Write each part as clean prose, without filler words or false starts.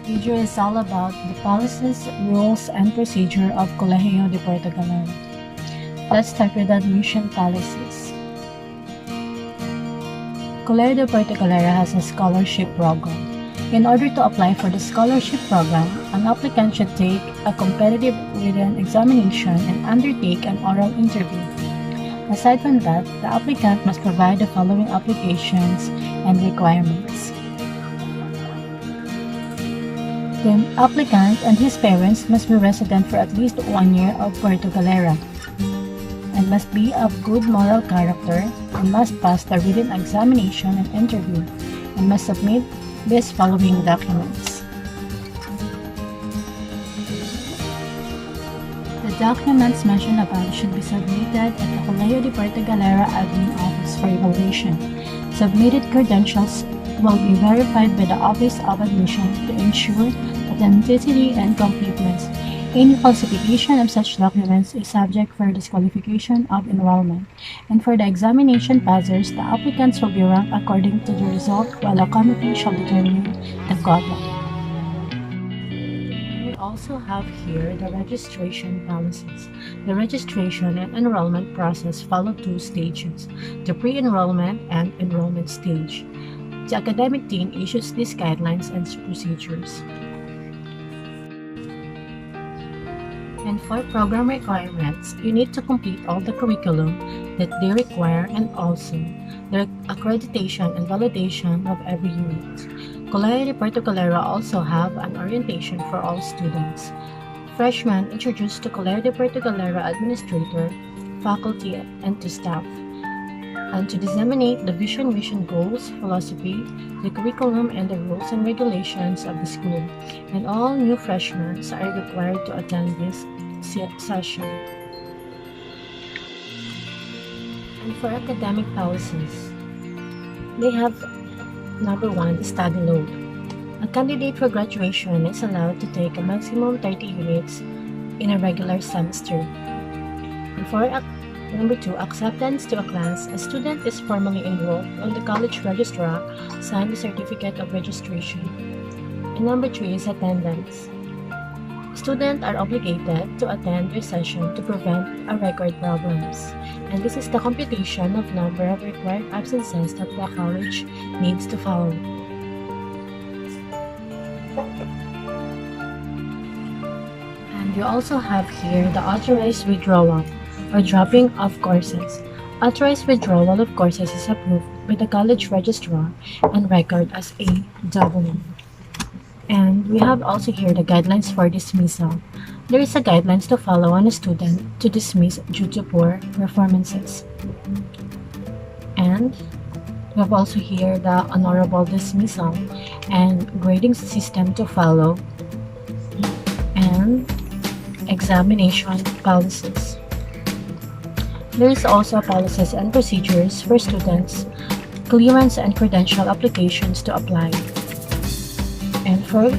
video is all about the policies, rules, and procedure of Colegio de Puerto Galera. Let's start with admission policies. Colegio de Puerto Galera has a scholarship program. In order to apply for the scholarship program, an applicant should take a competitive written examination and undertake an oral interview. Aside from that, the applicant must provide the following applications and requirements. The applicant and his parents must be resident for at least 1 year of Puerto Galera and must be of good moral character and must pass the written examination and interview and must submit these following documents. The documents mentioned above should be submitted at the Colegio de Puerto Galera Admin Office for evaluation. Submitted credentials will be verified by the Office of Admission to ensure authenticity and completeness. Any falsification of such documents is subject for disqualification of enrollment. And for the examination passers, the applicants will be ranked according to the result while a committee shall determine the quota. We also have here the registration policies. The registration and enrollment process follow two stages, the pre-enrollment and enrollment stage. The academic team issues these guidelines and procedures. And for program requirements, you need to complete all the curriculum that they require and also the accreditation and validation of every unit. Colegio de Puerto Galera also have an orientation for all students. Freshmen introduced to Colegio de Puerto Galera administrator, faculty, and to staff, and to disseminate the vision, mission, goals, philosophy, the curriculum, and the rules and regulations of the school. And all new freshmen are required to attend this session. And for academic policies, they have number 1, the study load. A candidate for graduation is allowed to take a maximum 30 units in a regular semester. And for number 2, acceptance to a class. A student is formally enrolled when the college registrar signs the certificate of registration. And number 3 is attendance. Students are obligated to attend their session to prevent a record problems. And this is the computation of number of required absences that the college needs to follow. And you also have here the authorized withdrawal or dropping of courses. Authorized withdrawal of courses is approved by the college registrar and recorded as a W. And we have also here the guidelines for dismissal. There is a guidelines to follow on a student to dismiss due to poor performances. And we have also here the honorable dismissal and grading system to follow and examination policies. There is also policies and procedures for students, clearance and credential applications to apply. And for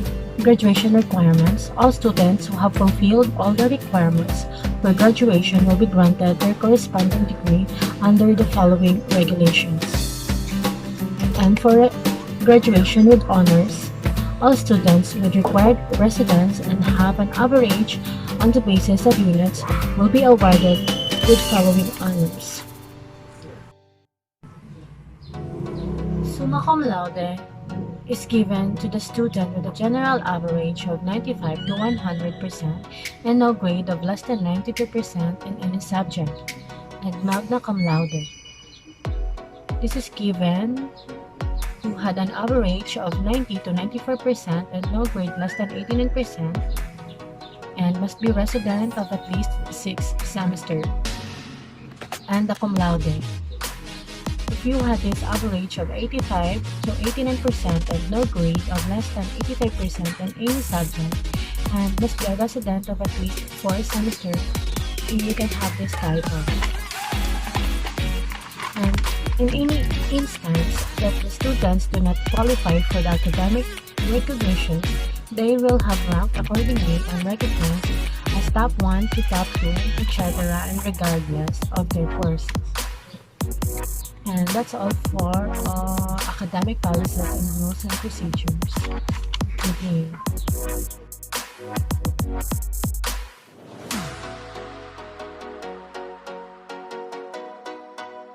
graduation requirements, all students who have fulfilled all the requirements for graduation will be granted their corresponding degree under the following regulations. And for graduation with honors, all students with required residence and have an average on the basis of units will be awarded with following honors. Summa cum laude is given to the student with a general average of 95 to 100% and no grade of less than 92% in any subject, and magna cum laude. This is given who had an average of 90 to 94% and no grade less than 89% and must be resident of at least 6 semesters. And the cum laude. If you had this average of 85 to 89% and no grade of less than 85% in any subject and must be a resident of at least 4 semesters, you can have this title. And in any instance that the students do not qualify for the academic recognition, they will have ranked accordingly and recognized as top 1 to top 2, etc. and regardless of their courses. And that's all for academic policies and rules and procedures. with you.